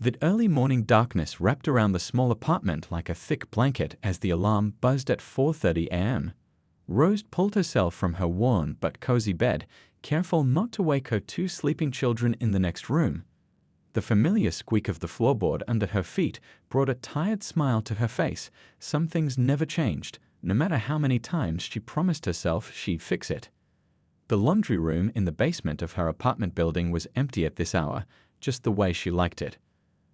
The early morning darkness wrapped around the small apartment like a thick blanket as the alarm buzzed at 4:30 a.m. Rose pulled herself from her worn but cozy bed, careful not to wake her two sleeping children in the next room. The familiar squeak of the floorboard under her feet brought a tired smile to her face. Some things never changed, no matter how many times she promised herself she'd fix it. The laundry room in the basement of her apartment building was empty at this hour, just the way she liked it.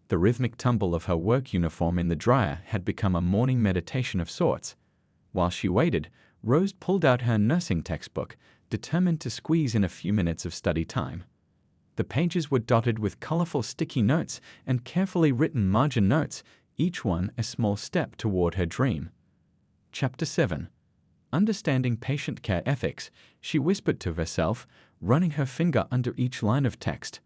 The rhythmic tumble of her work uniform in the dryer had become a morning meditation of sorts. While she waited, Rose pulled out her nursing textbook, determined to squeeze in a few minutes of study time. The pages were dotted with colorful sticky notes and carefully written margin notes, each one a small step toward her dream. Chapter 7. Understanding Patient Care Ethics, she whispered to herself, running her finger under each line of text.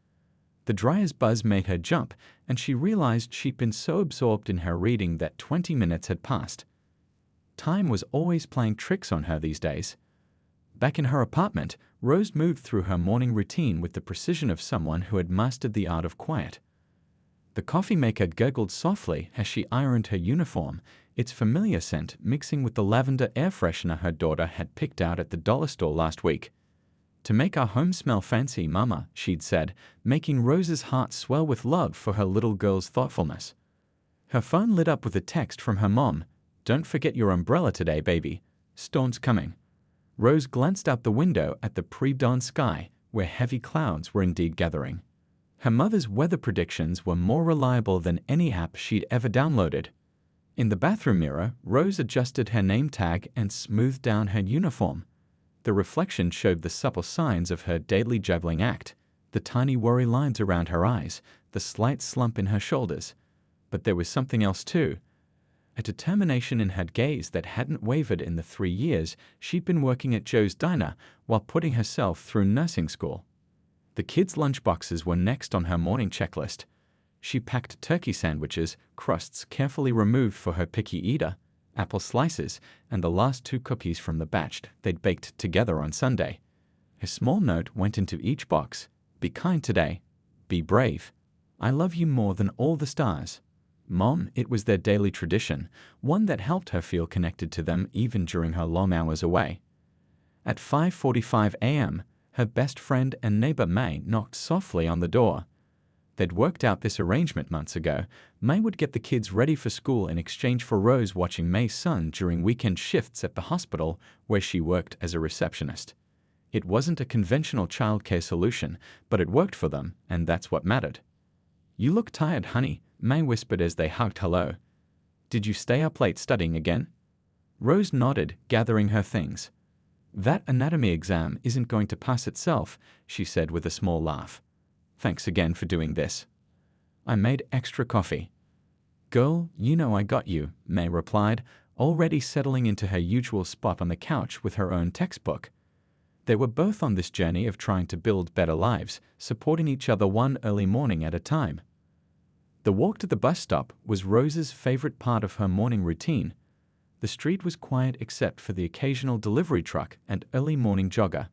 The dryer's buzz made her jump, and she realized she'd been so absorbed in her reading that 20 minutes had passed. Time was always playing tricks on her these days. Back in her apartment, Rose moved through her morning routine with the precision of someone who had mastered the art of quiet. The coffee maker gurgled softly as she ironed her uniform, its familiar scent mixing with the lavender air freshener her daughter had picked out at the dollar store last week. "To make our home smell fancy, Mama," she'd said, making Rose's heart swell with love for her little girl's thoughtfulness. Her phone lit up with a text from her mom. "Don't forget your umbrella today, baby. Storm's coming." Rose glanced out the window at the pre-dawn sky, where heavy clouds were indeed gathering. Her mother's weather predictions were more reliable than any app she'd ever downloaded. In the bathroom mirror, Rose adjusted her name tag and smoothed down her uniform. The reflection showed the supple signs of her daily juggling act, the tiny worry lines around her eyes, the slight slump in her shoulders. But there was something else too. A determination in her gaze that hadn't wavered in the 3 years she'd been working at Joe's Diner while putting herself through nursing school. The kids' lunchboxes were next on her morning checklist. She packed turkey sandwiches, crusts carefully removed for her picky eater, apple slices, and the last 2 cookies from the batch they'd baked together on Sunday. A small note went into each box. "Be kind today. Be brave. I love you more than all the stars." Mom, it was their daily tradition, one that helped her feel connected to them even during her long hours away. At 5:45 a.m., her best friend and neighbor May knocked softly on the door. They'd worked out this arrangement months ago. May would get the kids ready for school in exchange for Rose watching May's son during weekend shifts at the hospital where she worked as a receptionist. It wasn't a conventional childcare solution, but it worked for them, and that's what mattered. "You look tired, honey," May whispered as they hugged hello. "Did you stay up late studying again?" Rose nodded, gathering her things. "That anatomy exam isn't going to pass itself," she said with a small laugh. "Thanks again for doing this. I made extra coffee." "Girl, you know I got you," May replied, already settling into her usual spot on the couch with her own textbook. They were both on this journey of trying to build better lives, supporting each other one early morning at a time. The walk to the bus stop was Rose's favorite part of her morning routine. The street was quiet except for the occasional delivery truck and early morning jogger.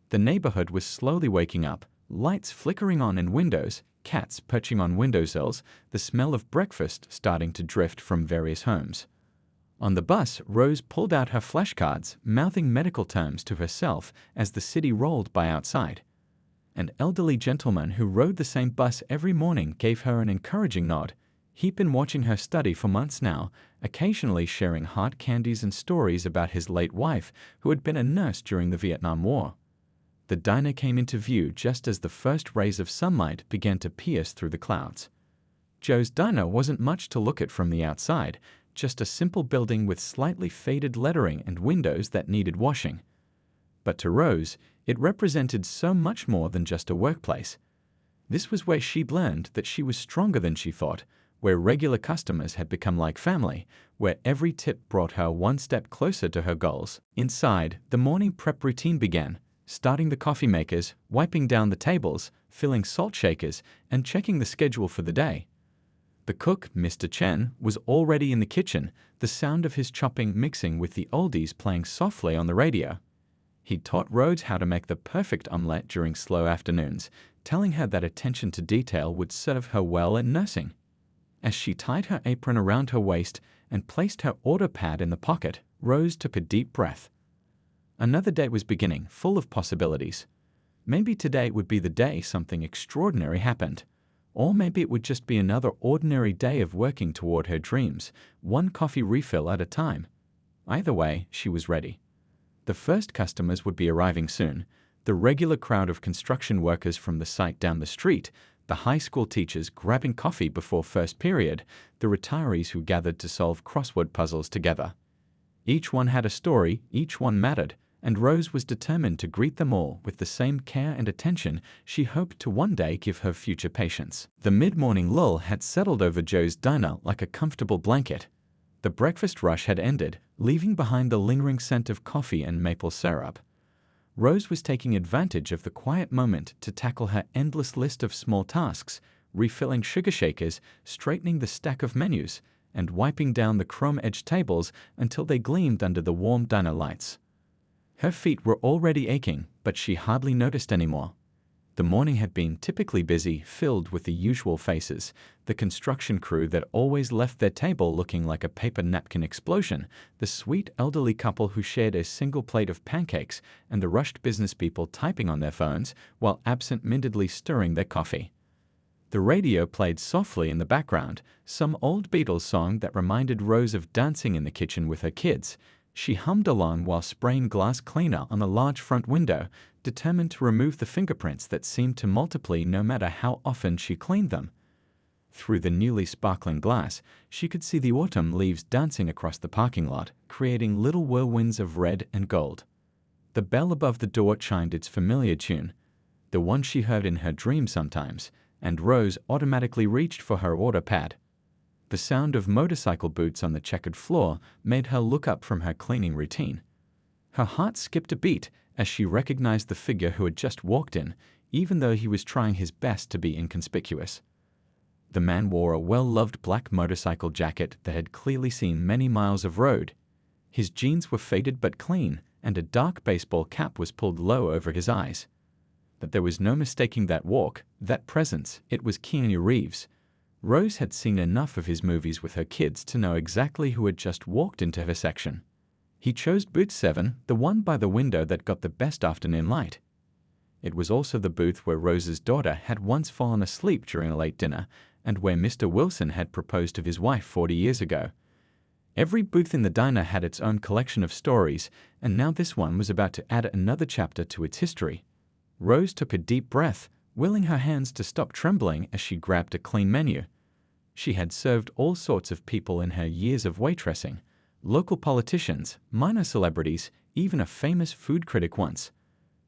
The neighborhood was slowly waking up, lights flickering on in windows, cats perching on windowsills, the smell of breakfast starting to drift from various homes. On the bus, Rose pulled out her flashcards, mouthing medical terms to herself as the city rolled by outside. An elderly gentleman who rode the same bus every morning gave her an encouraging nod. He'd been watching her study for months now, occasionally sharing hard candies and stories about his late wife, who had been a nurse during the Vietnam War. The diner came into view just as the first rays of sunlight began to pierce through the clouds. Joe's Diner wasn't much to look at from the outside, just a simple building with slightly faded lettering and windows that needed washing. But to Rose, it represented so much more than just a workplace. This was where she'd learned that she was stronger than she thought, where regular customers had become like family, where every tip brought her one step closer to her goals. Inside, the morning prep routine began, starting the coffee makers, wiping down the tables, filling salt shakers, and checking the schedule for the day. The cook, Mr. Chen, was already in the kitchen, the sound of his chopping mixing with the oldies playing softly on the radio. He'd taught Rose how to make the perfect omelette during slow afternoons, telling her that attention to detail would serve her well in nursing. As she tied her apron around her waist and placed her order pad in the pocket, Rose took a deep breath. Another day was beginning, full of possibilities. Maybe today would be the day something extraordinary happened. Or maybe it would just be another ordinary day of working toward her dreams, one coffee refill at a time. Either way, she was ready. The first customers would be arriving soon. The regular crowd of construction workers from the site down the street, the high school teachers grabbing coffee before first period, the retirees who gathered to solve crossword puzzles together. Each one had a story, each one mattered, and Rose was determined to greet them all with the same care and attention she hoped to one day give her future patients. The mid-morning lull had settled over Joe's diner like a comfortable blanket. The breakfast rush had ended, leaving behind the lingering scent of coffee and maple syrup. Rose was taking advantage of the quiet moment to tackle her endless list of small tasks, refilling sugar shakers, straightening the stack of menus, and wiping down the chrome-edged tables until they gleamed under the warm diner lights. Her feet were already aching, but she hardly noticed anymore. The morning had been typically busy, filled with the usual faces, the construction crew that always left their table looking like a paper napkin explosion, the sweet elderly couple who shared a single plate of pancakes, and the rushed business people typing on their phones while absent-mindedly stirring their coffee. The radio played softly in the background, some old Beatles song that reminded Rose of dancing in the kitchen with her kids. She hummed along while spraying glass cleaner on the large front window, determined to remove the fingerprints that seemed to multiply no matter how often she cleaned them. Through the newly sparkling glass, she could see the autumn leaves dancing across the parking lot, creating little whirlwinds of red and gold. The bell above the door chimed its familiar tune, the one she heard in her dreams sometimes, and Rose automatically reached for her order pad. The sound of motorcycle boots on the checkered floor made her look up from her cleaning routine. Her heart skipped a beat as she recognized the figure who had just walked in, even though he was trying his best to be inconspicuous. The man wore a well-loved black motorcycle jacket that had clearly seen many miles of road. His jeans were faded but clean, and a dark baseball cap was pulled low over his eyes. But there was no mistaking that walk, that presence. It was Keanu Reeves. Rose had seen enough of his movies with her kids to know exactly who had just walked into her section. He chose booth 7, the one by the window that got the best afternoon light. It was also the booth where Rose's daughter had once fallen asleep during a late dinner, and where Mr. Wilson had proposed to his wife 40 years ago. Every booth in the diner had its own collection of stories, and now this one was about to add another chapter to its history. Rose took a deep breath, willing her hands to stop trembling as she grabbed a clean menu. She had served all sorts of people in her years of waitressing, local politicians, minor celebrities, even a famous food critic once.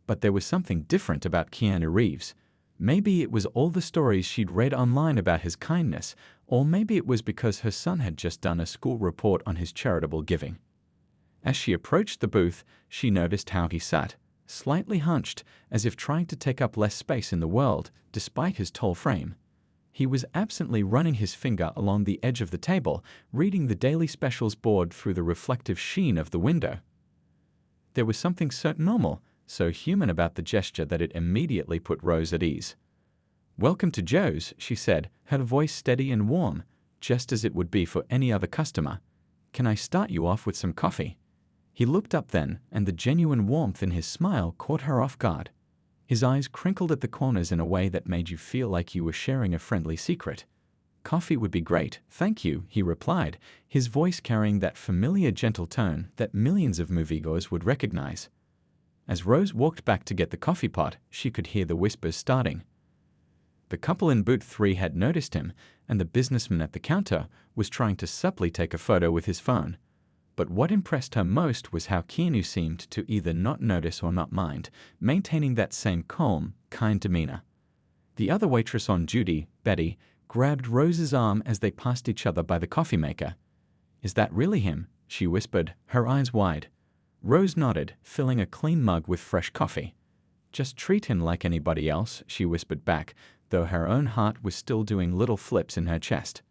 But there was something different about Keanu Reeves. Maybe it was all the stories she'd read online about his kindness, or maybe it was because her son had just done a school report on his charitable giving. As she approached the booth, she noticed how he sat, slightly hunched, as if trying to take up less space in the world, despite his tall frame. He was absently running his finger along the edge of the table, reading the daily specials board through the reflective sheen of the window. There was something so normal, so human about the gesture that it immediately put Rose at ease. "Welcome to Joe's," she said, her voice steady and warm, just as it would be for any other customer. "Can I start you off with some coffee?" He looked up then, and the genuine warmth in his smile caught her off guard. His eyes crinkled at the corners in a way that made you feel like you were sharing a friendly secret. "Coffee would be great, thank you," he replied, his voice carrying that familiar gentle tone that millions of moviegoers would recognize. As Rose walked back to get the coffee pot, she could hear the whispers starting. The couple in booth 3 had noticed him, and the businessman at the counter was trying to subtly take a photo with his phone. But what impressed her most was how Keanu seemed to either not notice or not mind, maintaining that same calm, kind demeanor. The other waitress on duty, Betty, grabbed Rose's arm as they passed each other by the coffee maker. "Is that really him?" she whispered, her eyes wide. Rose nodded, filling a clean mug with fresh coffee. "Just treat him like anybody else," she whispered back, though her own heart was still doing little flips in her chest.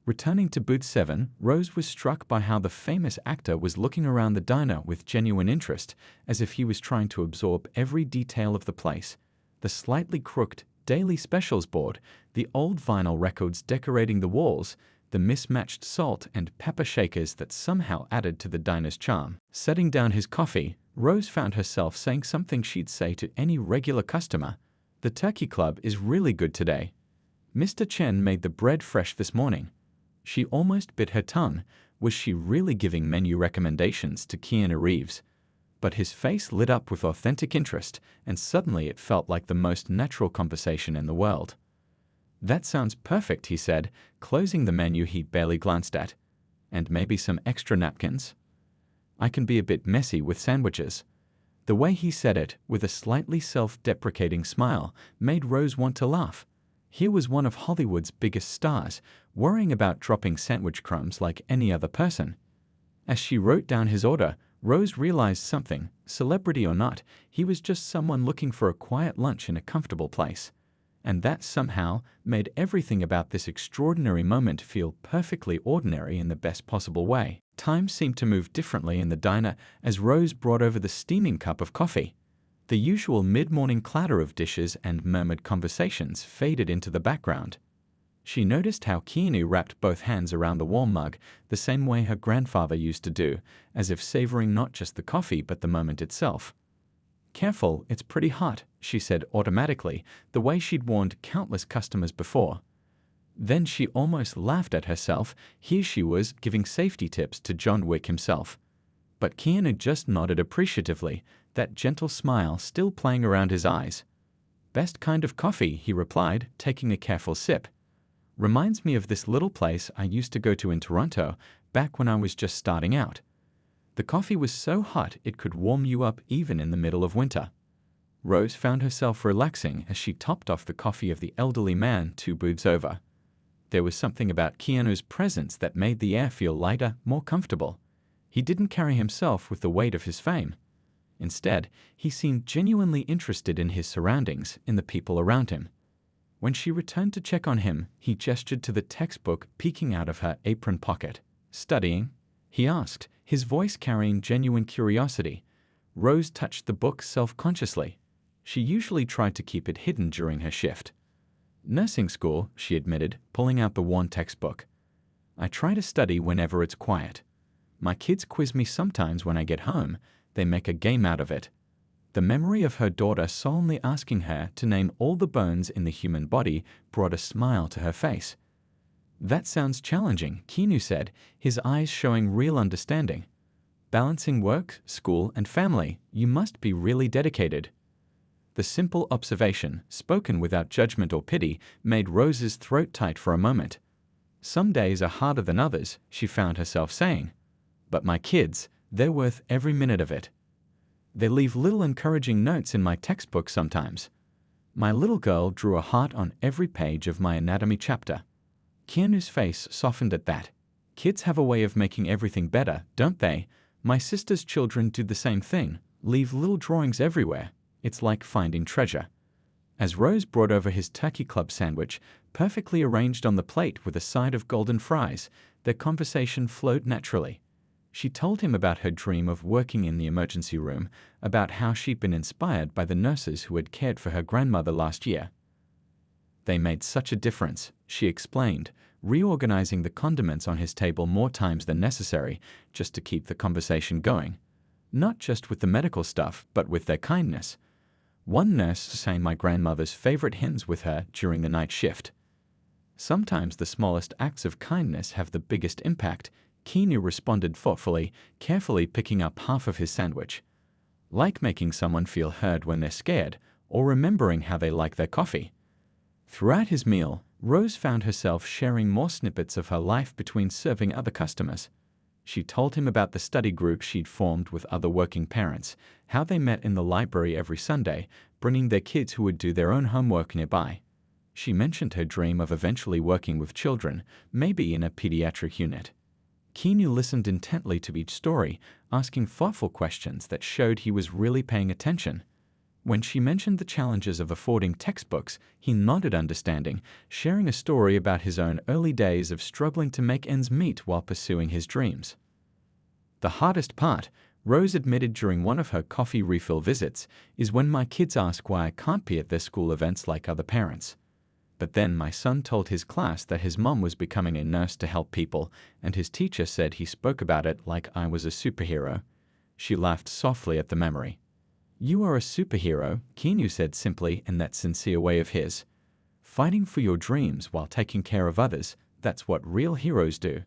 Returning to booth 7, Rose was struck by how the famous actor was looking around the diner with genuine interest, as if he was trying to absorb every detail of the place. The slightly crooked, daily specials board, the old vinyl records decorating the walls, the mismatched salt and pepper shakers that somehow added to the diner's charm. Setting down his coffee, Rose found herself saying something she'd say to any regular customer. "The Turkey Club is really good today. Mr. Chen made the bread fresh this morning." She almost bit her tongue. Was she really giving menu recommendations to Keanu Reeves? But his face lit up with authentic interest, and suddenly it felt like the most natural conversation in the world. "That sounds perfect," he said, closing the menu he'd barely glanced at. "And maybe some extra napkins? I can be a bit messy with sandwiches." The way he said it, with a slightly self-deprecating smile, made Rose want to laugh. Here was one of Hollywood's biggest stars, worrying about dropping sandwich crumbs like any other person. As she wrote down his order, Rose realized something. Celebrity or not, he was just someone looking for a quiet lunch in a comfortable place. And that somehow made everything about this extraordinary moment feel perfectly ordinary in the best possible way. Time seemed to move differently in the diner as Rose brought over the steaming cup of coffee. The usual mid-morning clatter of dishes and murmured conversations faded into the background. She noticed how Keanu wrapped both hands around the warm mug, the same way her grandfather used to do, as if savoring not just the coffee but the moment itself. "Careful, it's pretty hot," she said automatically, the way she'd warned countless customers before. Then she almost laughed at herself. Here she was giving safety tips to John Wick himself. But Keanu just nodded appreciatively, that gentle smile still playing around his eyes. "Best kind of coffee," he replied, taking a careful sip. "Reminds me of this little place I used to go to in Toronto, back when I was just starting out. The coffee was so hot it could warm you up even in the middle of winter." Rose found herself relaxing as she topped off the coffee of the elderly man 2 booths over. There was something about Keanu's presence that made the air feel lighter, more comfortable. He didn't carry himself with the weight of his fame. Instead, he seemed genuinely interested in his surroundings, in the people around him. When she returned to check on him, he gestured to the textbook peeking out of her apron pocket. "Studying?" he asked, his voice carrying genuine curiosity. Rose touched the book self-consciously. She usually tried to keep it hidden during her shift. "Nursing school," she admitted, pulling out the worn textbook. "I try to study whenever it's quiet. My kids quiz me sometimes when I get home. They make a game out of it." The memory of her daughter solemnly asking her to name all the bones in the human body brought a smile to her face. "That sounds challenging," Keanu said, his eyes showing real understanding. "Balancing work, school, and family, you must be really dedicated." The simple observation, spoken without judgment or pity, made Rose's throat tight for a moment. "Some days are harder than others," she found herself saying. "But my kids, they're worth every minute of it. They leave little encouraging notes in my textbook sometimes. My little girl drew a heart on every page of my anatomy chapter." Keanu's face softened at that. "Kids have a way of making everything better, don't they? My sister's children do the same thing, leave little drawings everywhere. It's like finding treasure." As Rose brought over his Turkey Club sandwich, perfectly arranged on the plate with a side of golden fries, their conversation flowed naturally. She told him about her dream of working in the emergency room, about how she'd been inspired by the nurses who had cared for her grandmother last year. "They made such a difference," she explained, reorganizing the condiments on his table more times than necessary just to keep the conversation going. Not just with the medical stuff, but with their kindness. One nurse sang my grandmother's favorite hymns with her during the night shift. "Sometimes the smallest acts of kindness have the biggest impact," Keanu responded thoughtfully, carefully picking up half of his sandwich. "Like making someone feel heard when they're scared, or remembering how they like their coffee." Throughout his meal, Rose found herself sharing more snippets of her life between serving other customers. She told him about the study group she'd formed with other working parents, how they met in the library every Sunday, bringing their kids who would do their own homework nearby. She mentioned her dream of eventually working with children, maybe in a pediatric unit. Keanu listened intently to each story, asking thoughtful questions that showed he was really paying attention. When she mentioned the challenges of affording textbooks, he nodded understanding, sharing a story about his own early days of struggling to make ends meet while pursuing his dreams. "The hardest part," Rose admitted during one of her coffee refill visits, is when my kids ask why I can't be at their school events like other parents. But then my son told his class that his mom was becoming a nurse to help people, and his teacher said he spoke about it like I was a superhero. She laughed softly at the memory. You are a superhero, Keanu said simply in that sincere way of his. Fighting for your dreams while taking care of others, that's what real heroes do.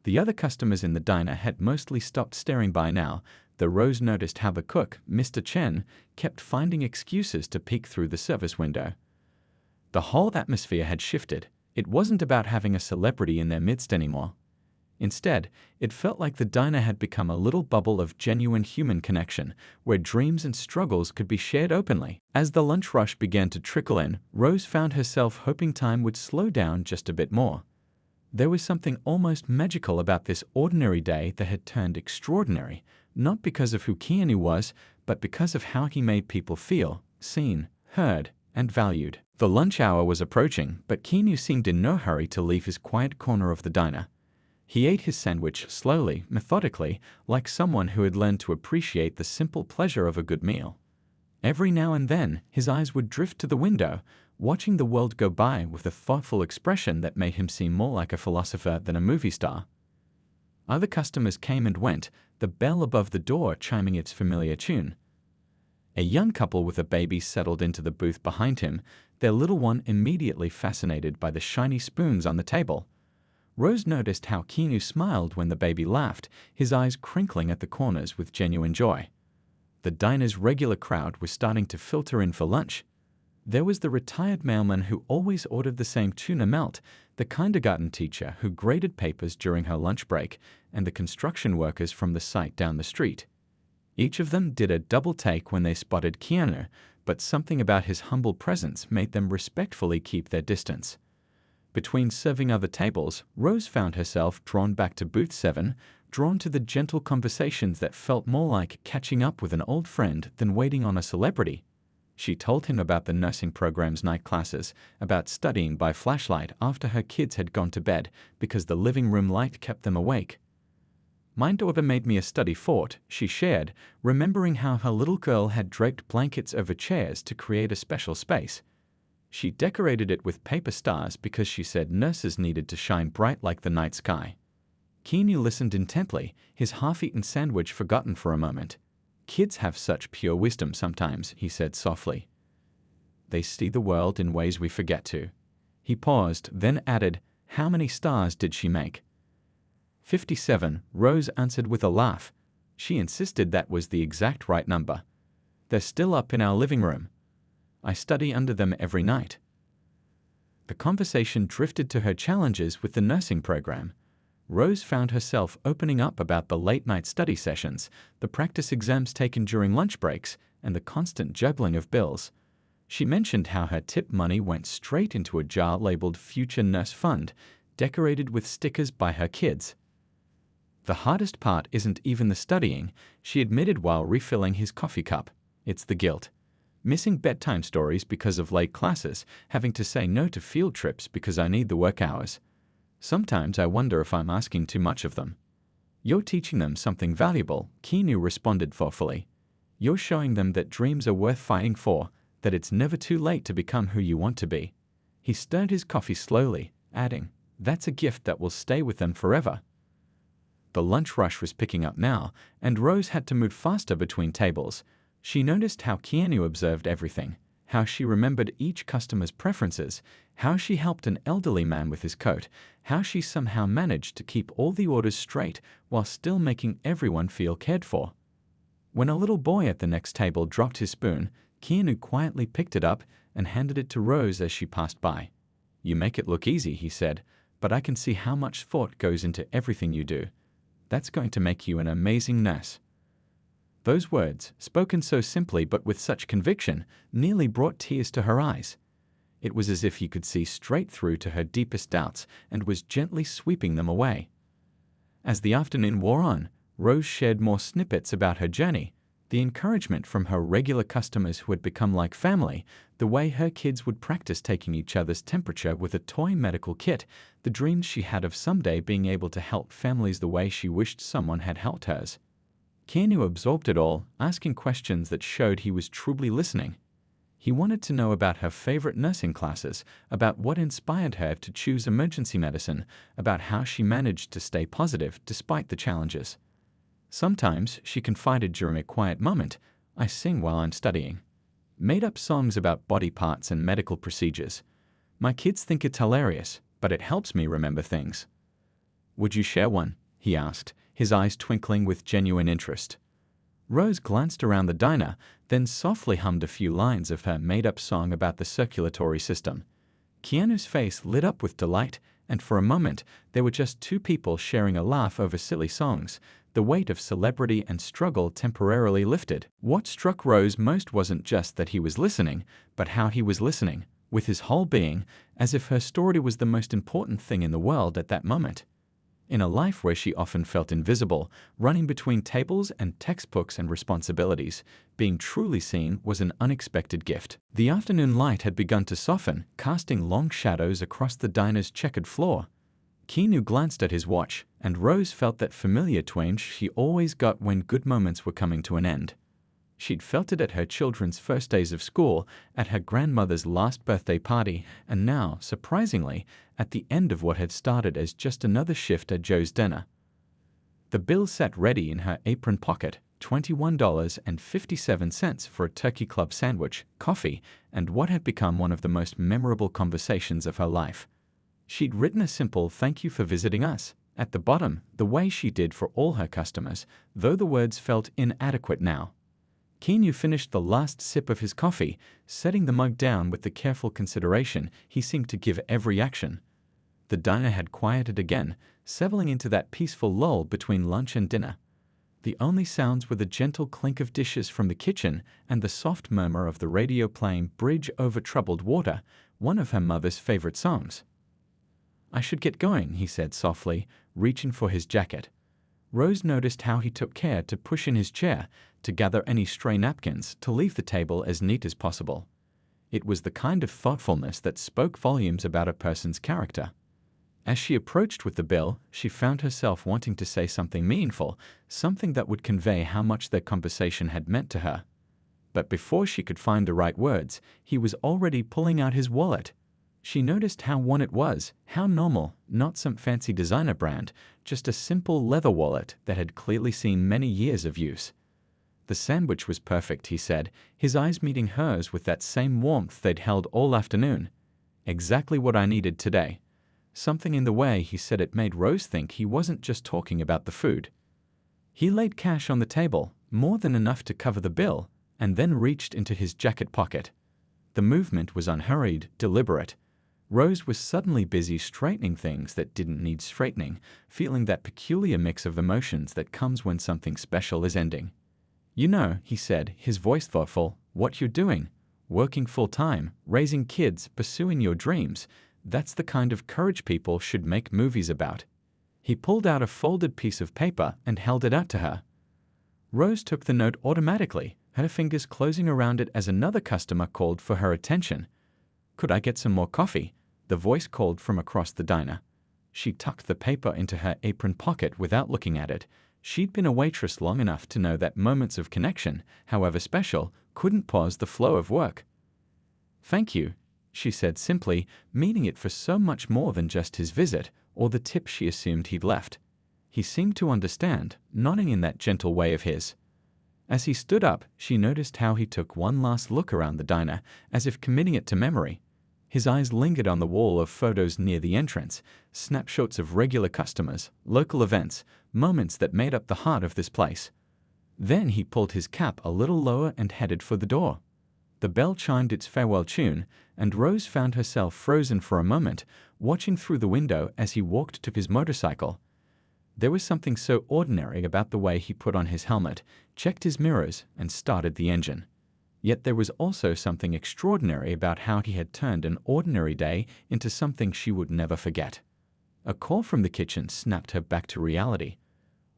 The other customers in the diner had mostly stopped staring by now, though Rose noticed how the cook, Mr. Chen, kept finding excuses to peek through the service window. The whole atmosphere had shifted. It wasn't about having a celebrity in their midst anymore. Instead, it felt like the diner had become a little bubble of genuine human connection, where dreams and struggles could be shared openly. As the lunch rush began to trickle in, Rose found herself hoping time would slow down just a bit more. There was something almost magical about this ordinary day that had turned extraordinary, not because of who Keanu was, but because of how he made people feel, seen, heard, and valued. The lunch hour was approaching, but Keanu seemed in no hurry to leave his quiet corner of the diner. He ate his sandwich slowly, methodically, like someone who had learned to appreciate the simple pleasure of a good meal. Every now and then, his eyes would drift to the window, watching the world go by with a thoughtful expression that made him seem more like a philosopher than a movie star. Other customers came and went, the bell above the door chiming its familiar tune. A young couple with a baby settled into the booth behind him, their little one immediately fascinated by the shiny spoons on the table. Rose noticed how Keanu smiled when the baby laughed, his eyes crinkling at the corners with genuine joy. The diner's regular crowd was starting to filter in for lunch. There was the retired mailman who always ordered the same tuna melt, the kindergarten teacher who graded papers during her lunch break, and the construction workers from the site down the street. Each of them did a double take when they spotted Keanu, but something about his humble presence made them respectfully keep their distance. Between serving other tables, Rose found herself drawn back to booth 7, drawn to the gentle conversations that felt more like catching up with an old friend than waiting on a celebrity. She told him about the nursing program's night classes, about studying by flashlight after her kids had gone to bed because the living room light kept them awake. My daughter made me a study fort, she shared, remembering how her little girl had draped blankets over chairs to create a special space. She decorated it with paper stars because she said nurses needed to shine bright like the night sky. Keanu listened intently, his half-eaten sandwich forgotten for a moment. Kids have such pure wisdom sometimes, he said softly. They see the world in ways we forget to. He paused, then added, how many stars did she make? 57, Rose answered with a laugh. She insisted that was the exact right number. They're still up in our living room. I study under them every night. The conversation drifted to her challenges with the nursing program. Rose found herself opening up about the late-night study sessions, the practice exams taken during lunch breaks, and the constant juggling of bills. She mentioned how her tip money went straight into a jar labeled Future Nurse Fund, decorated with stickers by her kids. The hardest part isn't even the studying, she admitted while refilling his coffee cup. It's the guilt. Missing bedtime stories because of late classes, having to say no to field trips because I need the work hours. Sometimes I wonder if I'm asking too much of them. You're teaching them something valuable, Keanu responded thoughtfully. You're showing them that dreams are worth fighting for, that it's never too late to become who you want to be. He stirred his coffee slowly, adding, that's a gift that will stay with them forever. The lunch rush was picking up now, and Rose had to move faster between tables. She noticed how Keanu observed everything, how she remembered each customer's preferences, how she helped an elderly man with his coat, how she somehow managed to keep all the orders straight while still making everyone feel cared for. When a little boy at the next table dropped his spoon, Keanu quietly picked it up and handed it to Rose as she passed by. You make it look easy, he said, but I can see how much thought goes into everything you do. That's going to make you an amazing nurse. Those words, spoken so simply but with such conviction, nearly brought tears to her eyes. It was as if he could see straight through to her deepest doubts and was gently sweeping them away. As the afternoon wore on, Rose shared more snippets about her journey, the encouragement from her regular customers who had become like family, the way her kids would practice taking each other's temperature with a toy medical kit, the dreams she had of someday being able to help families the way she wished someone had helped hers. Keanu absorbed it all, asking questions that showed he was truly listening. He wanted to know about her favorite nursing classes, about what inspired her to choose emergency medicine, about how she managed to stay positive despite the challenges. Sometimes, she confided during a quiet moment, I sing while I'm studying. Made up songs about body parts and medical procedures. My kids think it's hilarious, but it helps me remember things. Would you share one? He asked, his eyes twinkling with genuine interest. Rose glanced around the diner, then softly hummed a few lines of her made-up song about the circulatory system. Keanu's face lit up with delight, and for a moment, there were just two people sharing a laugh over silly songs. The weight of celebrity and struggle temporarily lifted. What struck Rose most wasn't just that he was listening, but how he was listening, with his whole being, as if her story was the most important thing in the world at that moment. In a life where she often felt invisible, running between tables and textbooks and responsibilities, being truly seen was an unexpected gift. The afternoon light had begun to soften, casting long shadows across the diner's checkered floor. Keanu glanced at his watch, and Rose felt that familiar twinge she always got when good moments were coming to an end. She'd felt it at her children's first days of school, at her grandmother's last birthday party, and now, surprisingly, at the end of what had started as just another shift at Joe's dinner. The bill sat ready in her apron pocket, $21.57 for a turkey club sandwich, coffee, and what had become one of the most memorable conversations of her life. She'd written a simple "thank you for visiting us" at the bottom, the way she did for all her customers, though the words felt inadequate now. Keanu finished the last sip of his coffee, setting the mug down with the careful consideration he seemed to give every action. The diner had quieted again, settling into that peaceful lull between lunch and dinner. The only sounds were the gentle clink of dishes from the kitchen and the soft murmur of the radio playing "Bridge Over Troubled Water," one of her mother's favorite songs. I should get going, he said softly, reaching for his jacket. Rose noticed how he took care to push in his chair, to gather any stray napkins, to leave the table as neat as possible. It was the kind of thoughtfulness that spoke volumes about a person's character. As she approached with the bill, she found herself wanting to say something meaningful, something that would convey how much their conversation had meant to her. But before she could find the right words, he was already pulling out his wallet. She noticed how worn it was, how normal, not some fancy designer brand, just a simple leather wallet that had clearly seen many years of use. The sandwich was perfect, he said, his eyes meeting hers with that same warmth they'd held all afternoon. Exactly what I needed today. Something in the way he said it made Rose think he wasn't just talking about the food. He laid cash on the table, more than enough to cover the bill, and then reached into his jacket pocket. The movement was unhurried, deliberate. Rose was suddenly busy straightening things that didn't need straightening, feeling that peculiar mix of emotions that comes when something special is ending. You know, he said, his voice thoughtful, what you're doing. Working full-time, raising kids, pursuing your dreams. That's the kind of courage people should make movies about. He pulled out a folded piece of paper and held it out to her. Rose took the note automatically, her fingers closing around it as another customer called for her attention. Could I get some more coffee? The voice called from across the diner. She tucked the paper into her apron pocket without looking at it. She'd been a waitress long enough to know that moments of connection, however special, couldn't pause the flow of work. Thank you, she said simply, meaning it for so much more than just his visit or the tip she assumed he'd left. He seemed to understand, nodding in that gentle way of his. As he stood up, she noticed how he took one last look around the diner, as if committing it to memory. His eyes lingered on the wall of photos near the entrance, snapshots of regular customers, local events, moments that made up the heart of this place. Then he pulled his cap a little lower and headed for the door. The bell chimed its farewell tune, and Rose found herself frozen for a moment, watching through the window as he walked to his motorcycle. There was something so ordinary about the way he put on his helmet, checked his mirrors, and started the engine. Yet there was also something extraordinary about how he had turned an ordinary day into something she would never forget. A call from the kitchen snapped her back to reality.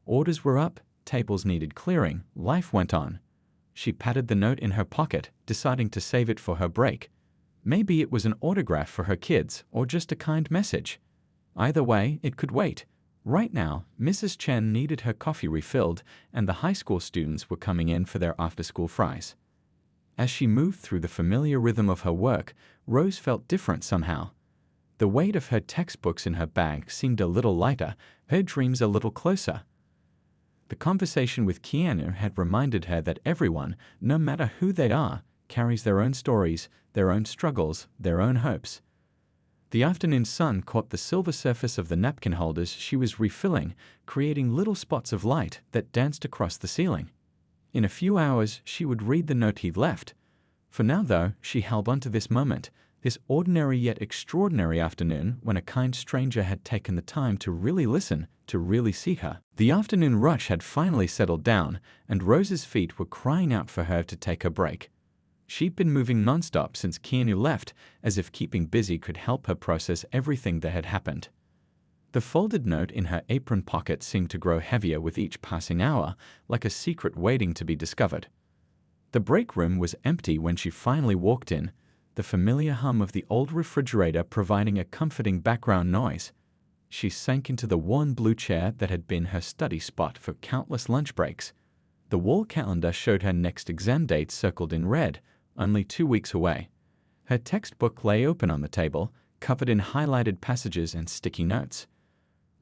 Orders were up, tables needed clearing, life went on. She patted the note in her pocket, deciding to save it for her break. Maybe it was an autograph for her kids, or just a kind message. Either way, it could wait. Right now, Mrs. Chen needed her coffee refilled, and the high school students were coming in for their after-school fries. As she moved through the familiar rhythm of her work, Rose felt different somehow. The weight of her textbooks in her bag seemed a little lighter, her dreams a little closer. The conversation with Keanu had reminded her that everyone, no matter who they are, carries their own stories, their own struggles, their own hopes. The afternoon sun caught the silver surface of the napkin holders she was refilling, creating little spots of light that danced across the ceiling. In a few hours, she would read the note he'd left. For now, though, she held on to this moment, this ordinary yet extraordinary afternoon when a kind stranger had taken the time to really listen, to really see her. The afternoon rush had finally settled down, and Rose's feet were crying out for her to take a break. She'd been moving nonstop since Keanu left, as if keeping busy could help her process everything that had happened. The folded note in her apron pocket seemed to grow heavier with each passing hour, like a secret waiting to be discovered. The break room was empty when she finally walked in, the familiar hum of the old refrigerator providing a comforting background noise. She sank into the worn blue chair that had been her study spot for countless lunch breaks. The wall calendar showed her next exam date circled in red, only 2 weeks away. Her textbook lay open on the table, covered in highlighted passages and sticky notes.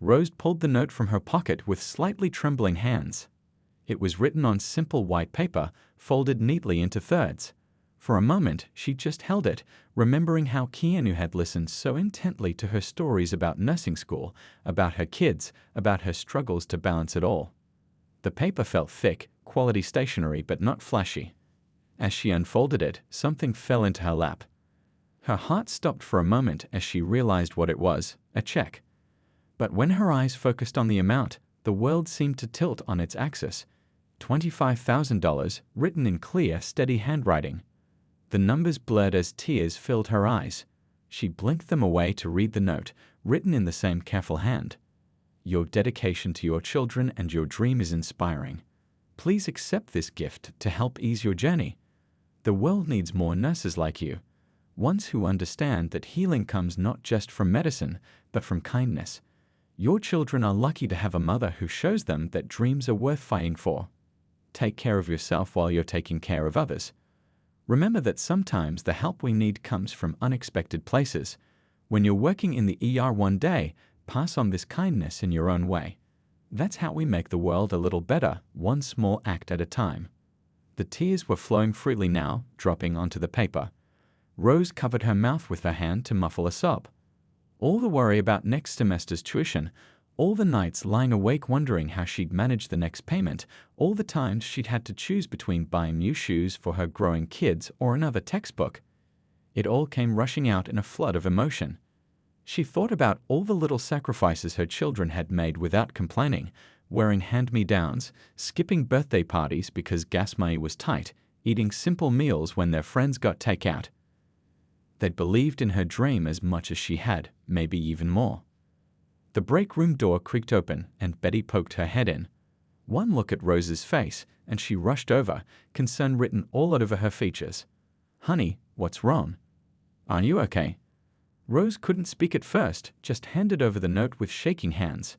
Rose pulled the note from her pocket with slightly trembling hands. It was written on simple white paper, folded neatly into thirds. For a moment, she just held it, remembering how Keanu had listened so intently to her stories about nursing school, about her kids, about her struggles to balance it all. The paper felt thick, quality stationery, but not flashy. As she unfolded it, something fell into her lap. Her heart stopped for a moment as she realized what it was, a check. But when her eyes focused on the amount, the world seemed to tilt on its axis. $25,000, written in clear, steady handwriting. The numbers blurred as tears filled her eyes. She blinked them away to read the note, written in the same careful hand. Your dedication to your children and your dream is inspiring. Please accept this gift to help ease your journey. The world needs more nurses like you, ones who understand that healing comes not just from medicine, but from kindness. Your children are lucky to have a mother who shows them that dreams are worth fighting for. Take care of yourself while you're taking care of others. Remember that sometimes the help we need comes from unexpected places. When you're working in the ER one day, pass on this kindness in your own way. That's how we make the world a little better, one small act at a time. The tears were flowing freely now, dropping onto the paper. Rose covered her mouth with her hand to muffle a sob. All the worry about next semester's tuition, all the nights lying awake wondering how she'd manage the next payment, all the times she'd had to choose between buying new shoes for her growing kids or another textbook. It all came rushing out in a flood of emotion. She thought about all the little sacrifices her children had made without complaining, wearing hand-me-downs, skipping birthday parties because gas money was tight, eating simple meals when their friends got takeout. They'd believed in her dream as much as she had, maybe even more. The break room door creaked open, and Betty poked her head in. One look at Rose's face, and she rushed over, concern written all over her features. "Honey, what's wrong? Are you okay?" Rose couldn't speak at first, just handed over the note with shaking hands.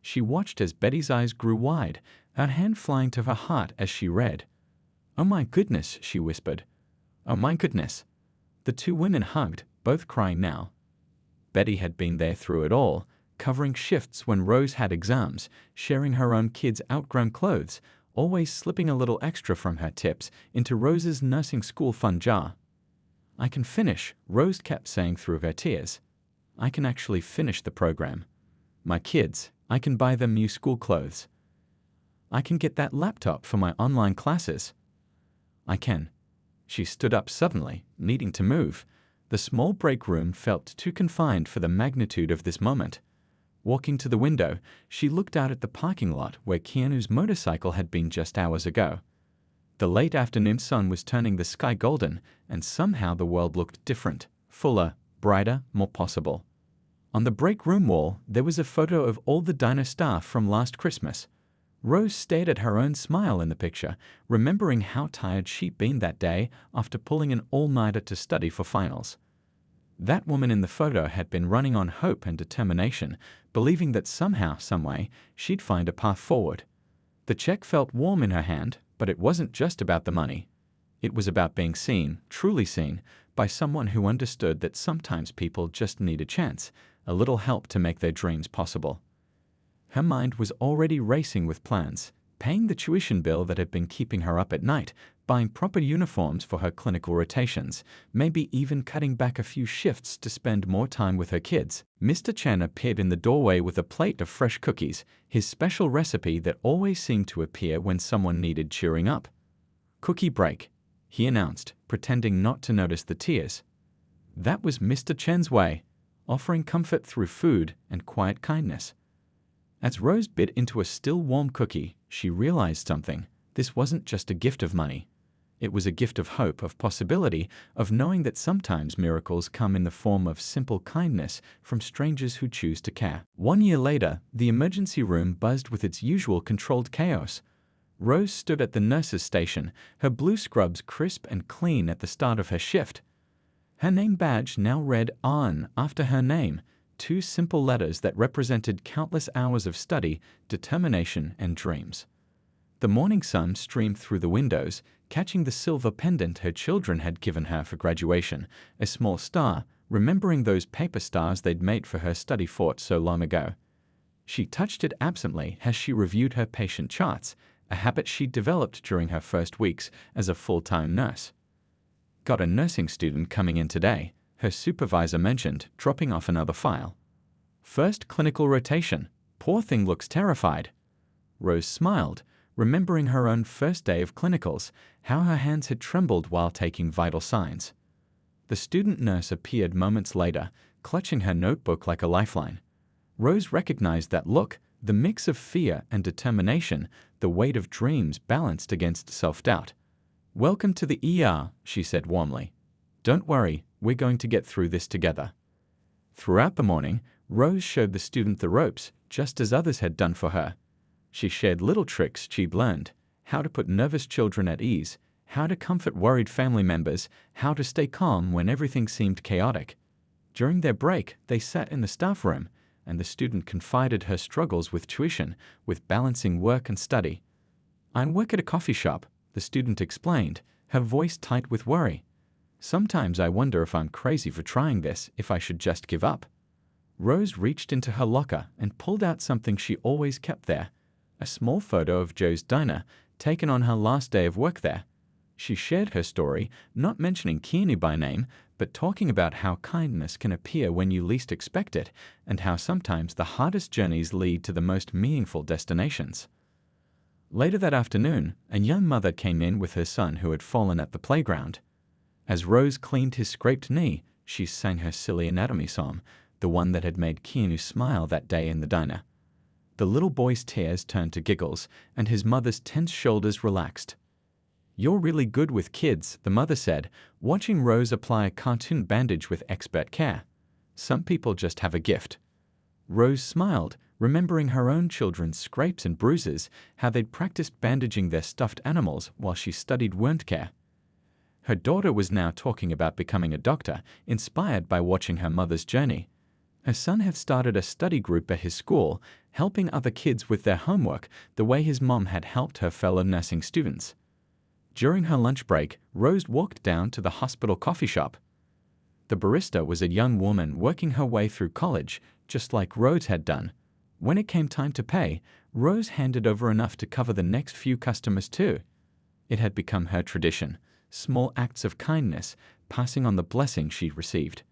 She watched as Betty's eyes grew wide, her hand flying to her heart as she read. "Oh my goodness," she whispered. "Oh my goodness." The two women hugged, both crying now. Betty had been there through it all, covering shifts when Rose had exams, sharing her own kids' outgrown clothes, always slipping a little extra from her tips into Rose's nursing school fund jar. "I can finish," Rose kept saying through her tears. "I can actually finish the program. My kids, I can buy them new school clothes. I can get that laptop for my online classes. I can." She stood up suddenly, needing to move. The small break room felt too confined for the magnitude of this moment. Walking to the window, she looked out at the parking lot where Keanu's motorcycle had been just hours ago. The late afternoon sun was turning the sky golden, and somehow the world looked different, fuller, brighter, more possible. On the break room wall, there was a photo of all the diner staff from last Christmas. Rose stared at her own smile in the picture, remembering how tired she'd been that day after pulling an all-nighter to study for finals. That woman in the photo had been running on hope and determination, believing that somehow, someway, she'd find a path forward. The check felt warm in her hand, but it wasn't just about the money. It was about being seen, truly seen, by someone who understood that sometimes people just need a chance, a little help to make their dreams possible. Her mind was already racing with plans, paying the tuition bill that had been keeping her up at night, buying proper uniforms for her clinical rotations, maybe even cutting back a few shifts to spend more time with her kids. Mr. Chen appeared in the doorway with a plate of fresh cookies, his special recipe that always seemed to appear when someone needed cheering up. "Cookie break," he announced, pretending not to notice the tears. That was Mr. Chen's way, offering comfort through food and quiet kindness. As Rose bit into a still warm cookie, she realized something. This wasn't just a gift of money. It was a gift of hope, of possibility, of knowing that sometimes miracles come in the form of simple kindness from strangers who choose to care. 1 year later, the emergency room buzzed with its usual controlled chaos. Rose stood at the nurse's station, her blue scrubs crisp and clean at the start of her shift. Her name badge now read "On" after her name, 2 simple letters that represented countless hours of study, determination, and dreams. The morning sun streamed through the windows, catching the silver pendant her children had given her for graduation, a small star, remembering those paper stars they'd made for her study fort so long ago. She touched it absently as she reviewed her patient charts, a habit she'd developed during her first weeks as a full-time nurse. "Got a nursing student coming in today," her supervisor mentioned, dropping off another file. "First clinical rotation. Poor thing looks terrified." Rose smiled, remembering her own first day of clinicals, how her hands had trembled while taking vital signs. The student nurse appeared moments later, clutching her notebook like a lifeline. Rose recognized that look, the mix of fear and determination, the weight of dreams balanced against self-doubt. "Welcome to the ER," she said warmly. "Don't worry, we're going to get through this together." Throughout the morning, Rose showed the student the ropes, just as others had done for her. She shared little tricks she'd learned, how to put nervous children at ease, how to comfort worried family members, how to stay calm when everything seemed chaotic. During their break, they sat in the staff room, and the student confided her struggles with tuition, with balancing work and study. "I work at a coffee shop," the student explained, her voice tight with worry. "Sometimes I wonder if I'm crazy for trying this, if I should just give up." Rose reached into her locker and pulled out something she always kept there, a small photo of Joe's diner, taken on her last day of work there. She shared her story, not mentioning Keanu by name, but talking about how kindness can appear when you least expect it, and how sometimes the hardest journeys lead to the most meaningful destinations. Later that afternoon, a young mother came in with her son who had fallen at the playground. As Rose cleaned his scraped knee, she sang her silly anatomy song, the one that had made Keanu smile that day in the diner. The little boy's tears turned to giggles, and his mother's tense shoulders relaxed. "You're really good with kids," the mother said, watching Rose apply a cartoon bandage with expert care. "Some people just have a gift." Rose smiled, remembering her own children's scrapes and bruises, how they'd practiced bandaging their stuffed animals while she studied wound care. Her daughter was now talking about becoming a doctor, inspired by watching her mother's journey. Her son had started a study group at his school, helping other kids with their homework the way his mom had helped her fellow nursing students. During her lunch break, Rose walked down to the hospital coffee shop. The barista was a young woman working her way through college, just like Rose had done. When it came time to pay, Rose handed over enough to cover the next few customers too. It had become her tradition, small acts of kindness, passing on the blessing she'd received.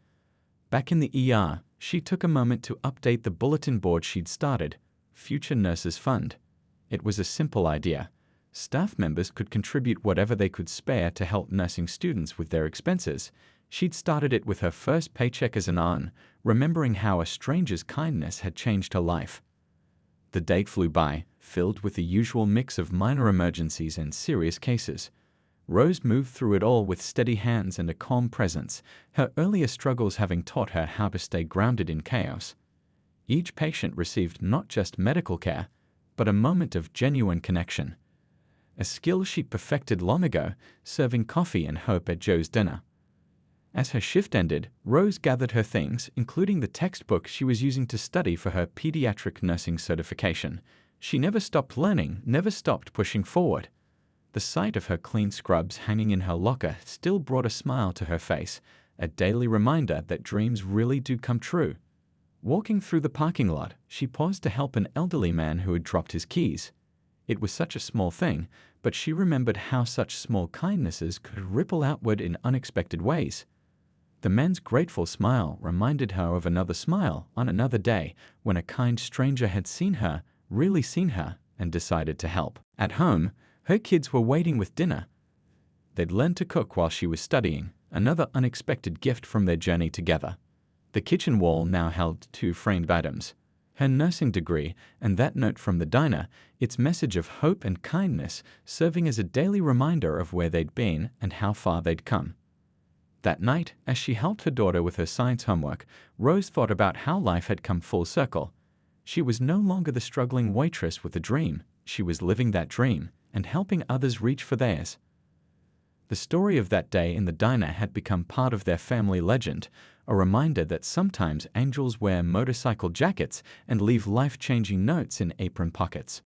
Back in the ER, she took a moment to update the bulletin board she'd started, Future Nurses Fund. It was a simple idea. Staff members could contribute whatever they could spare to help nursing students with their expenses. She'd started it with her first paycheck as an RN, remembering how a stranger's kindness had changed her life. The date flew by, filled with the usual mix of minor emergencies and serious cases. Rose moved through it all with steady hands and a calm presence, her earlier struggles having taught her how to stay grounded in chaos. Each patient received not just medical care, but a moment of genuine connection. A skill she'd perfected long ago, serving coffee and hope at Joe's dinner. As her shift ended, Rose gathered her things, including the textbook she was using to study for her pediatric nursing certification. She never stopped learning, never stopped pushing forward. The sight of her clean scrubs hanging in her locker still brought a smile to her face, a daily reminder that dreams really do come true. Walking through the parking lot, she paused to help an elderly man who had dropped his keys. It was such a small thing, but she remembered how such small kindnesses could ripple outward in unexpected ways. The man's grateful smile reminded her of another smile on another day when a kind stranger had seen her, really seen her, and decided to help. At home, her kids were waiting with dinner. They'd learned to cook while she was studying, another unexpected gift from their journey together. The kitchen wall now held 2 framed items: her nursing degree and that note from the diner, its message of hope and kindness serving as a daily reminder of where they'd been and how far they'd come. That night, as she helped her daughter with her science homework, Rose thought about how life had come full circle. She was no longer the struggling waitress with a dream. She was living that dream and helping others reach for theirs. The story of that day in the diner had become part of their family legend, a reminder that sometimes angels wear motorcycle jackets and leave life-changing notes in apron pockets.